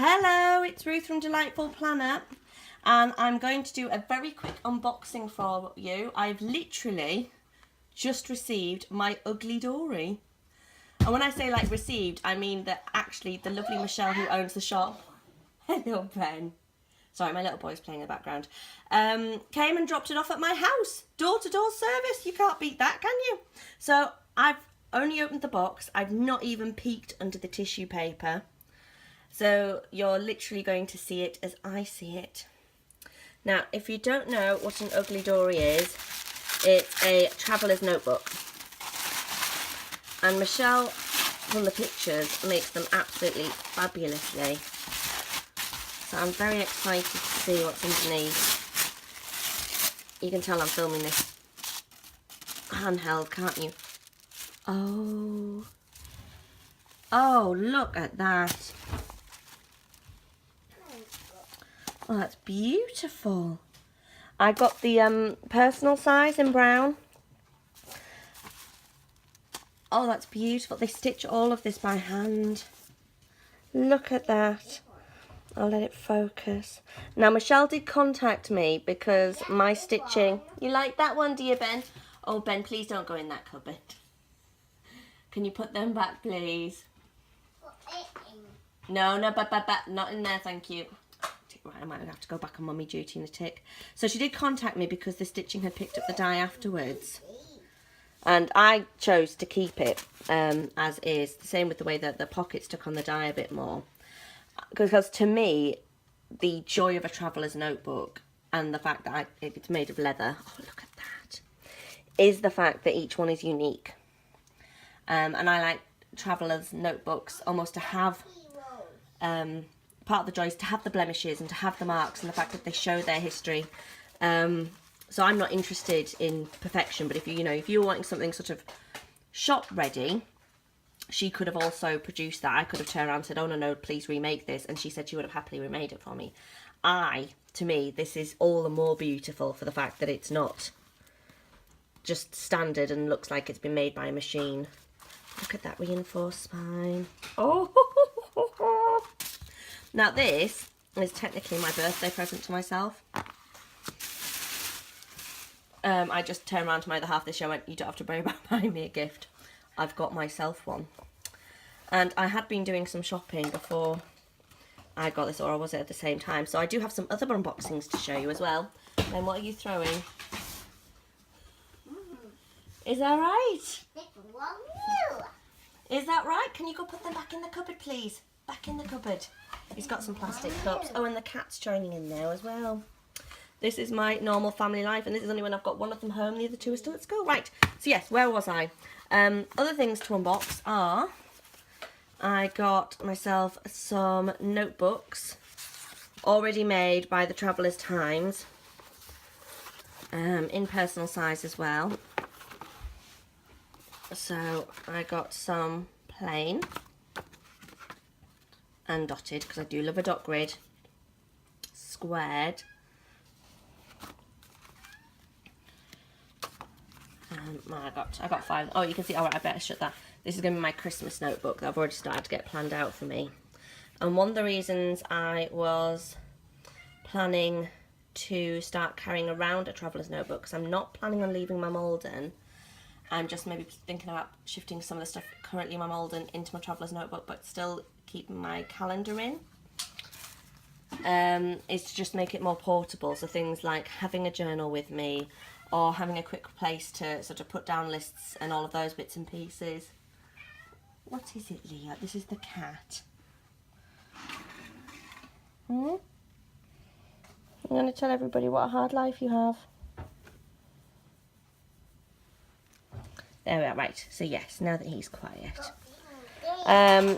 Hello, it's Ruth from Deloghtful Planner, and I'm going to do a very quick unboxing for you. I've literally just received my UglyDori. And when I say like received, I mean that actually the lovely Michelle who owns the shop, hello Ben, sorry my little boy's playing in the background, came and dropped it off at my house. Door-to-door service, you can't beat that, can you? So I've only opened the box, I've not even peeked under the tissue paper. So you're literally going to see it as I see it. Now, if you don't know what an UglyDori is, it's a traveller's notebook. And Michelle, from the pictures, makes them absolutely fabulously. So I'm very excited to see what's underneath. You can tell I'm filming this handheld, can't you? Oh, look at that. Oh, that's beautiful. I got the personal size in brown. Oh, that's beautiful. They stitch all of this by hand. Look at that. I'll let it focus. Now, Michelle did contact me because my stitching... You like that one, dear Ben? Oh, Ben, please don't go in that cupboard. Can you put them back, please? No, but not in there, thank you. Right, I might have to go back on mummy duty in a tick. So she did contact me because the stitching had picked up the dye afterwards. And I chose to keep it as is. The same with the way that the pockets took on the dye a bit more. Because to me, the joy of a traveller's notebook and the fact that it's made of leather, oh look at that, is the fact that each one is unique. And I like traveller's notebooks almost to have... part of the joy is to have the blemishes and to have the marks and the fact that they show their history. So I'm not interested in perfection, but if you're wanting something sort of shop ready, she could have also produced that. I could have turned around and said, oh no, please remake this, and she said she would have happily remade it for me. To me, this is all the more beautiful for the fact that it's not just standard and looks like it's been made by a machine. Look at that reinforced spine. Oh. Now this is technically my birthday present to myself. I just turned around to my other half this year and went, you don't have to worry about buying me a gift. I've got myself one. And I had been doing some shopping before I got this, or was it at the same time? So I do have some other unboxings to show you as well. And what are you throwing? Is that right? Is that right? Can you go put them back in the cupboard, please? Back in the cupboard. He's got some plastic cups. Oh, and the cat's joining in there as well. This is my normal family life, and this is only when I've got one of them home. The other two are still at school. Right, so yes, where was I? Other things to unbox are, I got myself some notebooks already made by the TravelersTimes, in personal size as well. So I got some plain and dotted, because I do love a dot grid, squared, I got 5. Oh, you can see, alright, I better shut that. This is going to be my Christmas notebook that I've already started to get planned out for me. And one of the reasons I was planning to start carrying around a traveller's notebook, because I'm not planning on leaving my Malden. I'm just maybe thinking about shifting some of the stuff currently in my Malden into my traveller's notebook, but still keeping my calendar in. Is to just make it more portable. So things like having a journal with me, or having a quick place to sort of put down lists and all of those bits and pieces. What is it, Leah? This is the cat. I'm going to tell everybody what a hard life you have. There we are, right. So yes, now that he's quiet.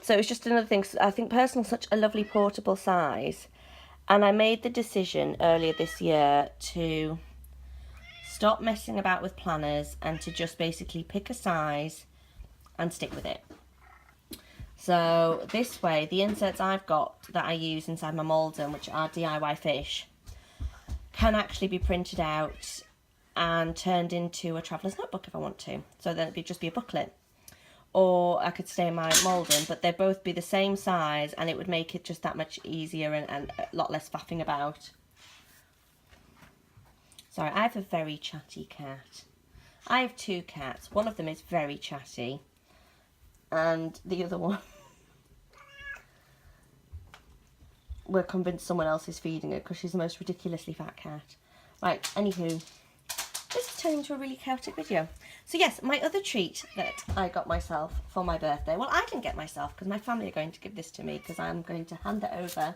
So it's just another thing. I think personal is such a lovely portable size. And I made the decision earlier this year to stop messing about with planners and to just basically pick a size and stick with it. So this way, the inserts I've got that I use inside my Malden, which are DIY fish, can actually be printed out and turned into a traveller's notebook if I want to. So then it'd just be a booklet. or I could stay in my moulding, but they'd both be the same size and it would make it just that much easier and a lot less faffing about. Sorry, I have a very chatty cat. I have 2 cats. One of them is very chatty and the other one we're convinced someone else is feeding her because she's the most ridiculously fat cat. Right, anywho, this is turning into a really chaotic video. So yes, my other treat that I got myself for my birthday, well, I didn't get myself because my family are going to give this to me because I'm going to hand it over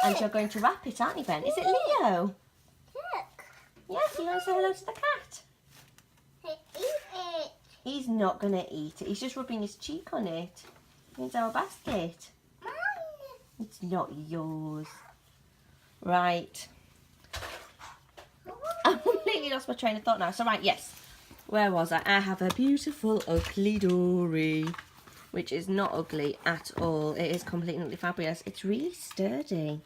and you're going to wrap it, aren't you, Ben? Is it Leo? Look. Yes, you want to say hello to the cat? Eat it. He's not going to eat it. He's just rubbing his cheek on it. It's our basket. Mine. It's not yours. Right. I completely lost my train of thought now. So right, yes. Where was I? I have a beautiful UglyDori, which is not ugly at all. It is completely fabulous. It's really sturdy.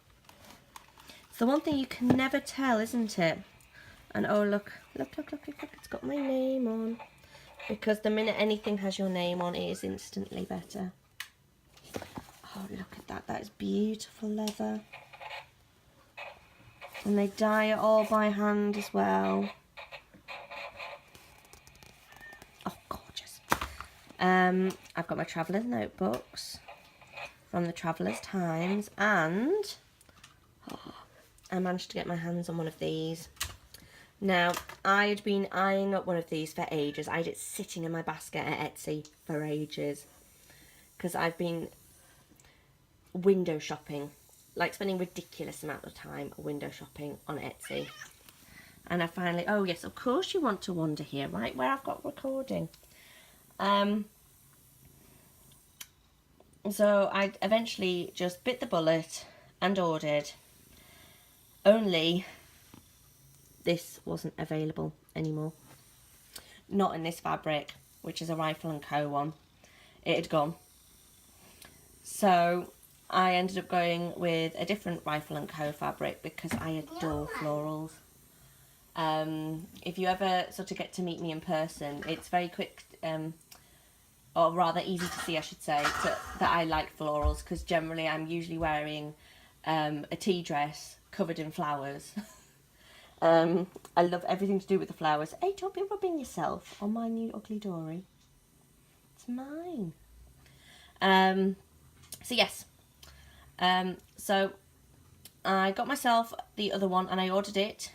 It's the one thing you can never tell, isn't it? And oh, look. Look, it's got my name on. Because the minute anything has your name on, it is instantly better. Oh, look at that. That is beautiful leather. And they dye it all by hand as well. Oh, gorgeous. I've got my Travelers Notebooks from the Travelers Times, and I managed to get my hands on one of these. Now, I had been eyeing up one of these for ages. I had it sitting in my basket at Etsy for ages because I've been window shopping, like spending ridiculous amount of time window shopping on Etsy. And I finally, oh yes, of course you want to wander here, right where I've got recording. So I eventually just bit the bullet and ordered, only this wasn't available anymore. Not in this fabric, which is a LyraandCo one. It had gone. So I ended up going with a different LyraandCo fabric because I adore florals. If you ever sort of get to meet me in person, it's very quick, or rather easy to see, I should say, that I like florals, because generally I'm usually wearing a tea dress covered in flowers. I love everything to do with the flowers. Hey, don't be rubbing yourself on my new UglyDori. It's mine. So yes. So I got myself the other one and I ordered it.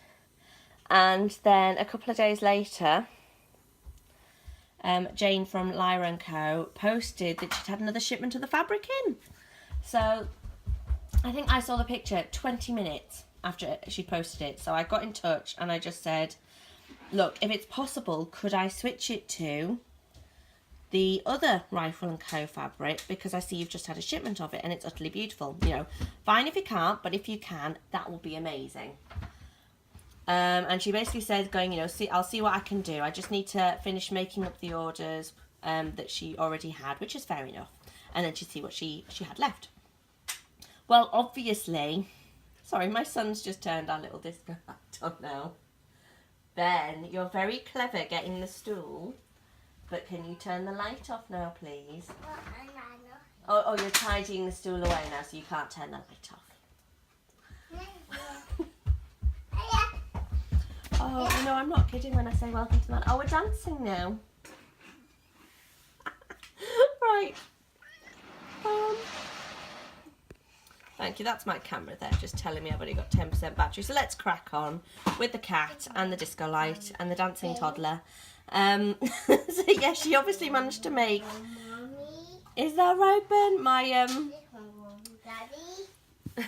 And then a couple of days later, Jane from LyraandCo posted that she'd had another shipment of the fabric in. So I think I saw the picture 20 minutes after she posted it. So I got in touch and I just said, look, if it's possible, could I switch it to the other LyraandCo fabric, because I see you've just had a shipment of it and it's utterly beautiful. You know, fine if you can't, but if you can, that will be amazing. And she basically said, going, you know, I'll see what I can do. I just need to finish making up the orders that she already had, which is fair enough. And then she'd see what she had left. Well, obviously, sorry, my son's just turned our little disco light on now. Ben, you're very clever getting the stool, but can you turn the light off now, please? Oh, you're tidying the stool away now, so you can't turn the light off. Oh, no, I'm not kidding when I say welcome to that. Oh, we're dancing now. Right. Thank you. That's my camera there, just telling me I've only got 10% battery. So let's crack on with the cat and the disco light and the dancing toddler. So yeah, she obviously managed to make. Is that right, Ben? My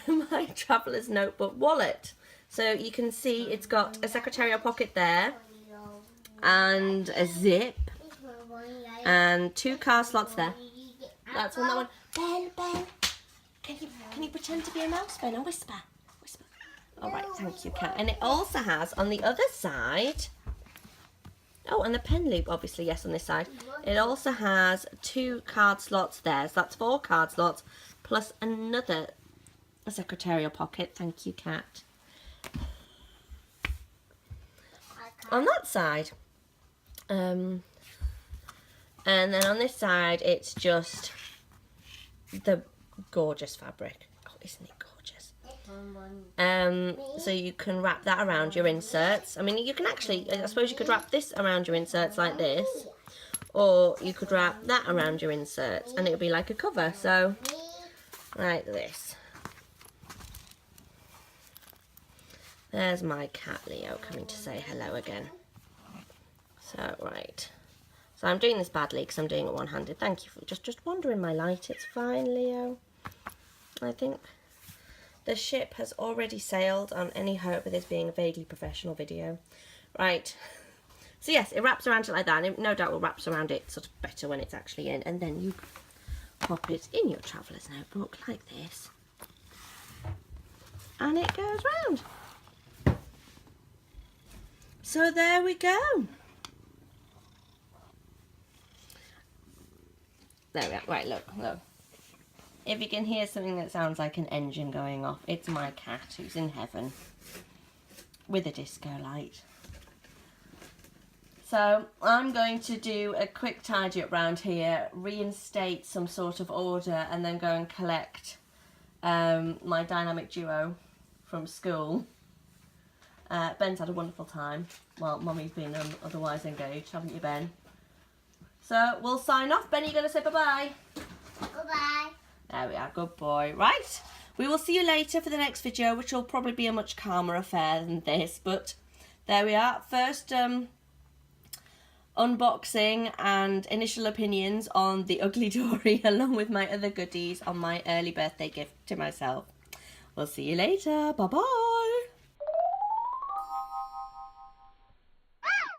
my Traveller's Notebook wallet. So you can see it's got a secretarial pocket there and a zip and 2 card slots there. That's one, that one. Ben, can you pretend to be a mouse, Ben, and whisper? All right, thank you, Kat. And it also has on the other side, oh, and the pen loop, obviously, yes, on this side. It also has 2 card slots there. So that's 4 card slots plus another secretarial pocket. Thank you, Kat. On that side, And then on this side, it's just the gorgeous fabric. Oh, isn't it gorgeous? So you can wrap that around your inserts. I mean, you can actually, I suppose you could wrap this around your inserts like this, or you could wrap that around your inserts and it would be like a cover. So, like this. There's my cat Leo coming to say hello again. So, right. So I'm doing this badly because I'm doing it one-handed. Thank you for just wandering my light. It's fine, Leo. I think the ship has already sailed on any hope of this being a vaguely professional video. Right. So yes, it wraps around it like that, and it no doubt will wrap around it sort of better when it's actually in. And then you pop it in your traveller's notebook like this. And it goes round. So there we go. There we are. Right, look. If you can hear something that sounds like an engine going off, it's my cat who's in heaven with a disco light. So I'm going to do a quick tidy up round here, reinstate some sort of order, and then go and collect my dynamic duo from school. Ben's had a wonderful time while Mummy's been otherwise engaged, haven't you, Ben? So we'll sign off. Ben, are you going to say bye-bye? Bye-bye. There we are, good boy. Right, we will see you later for the next video, which will probably be a much calmer affair than this, but there we are. First unboxing and initial opinions on the UglyDori, along with my other goodies on my early birthday gift to myself. We'll see you later. Bye-bye.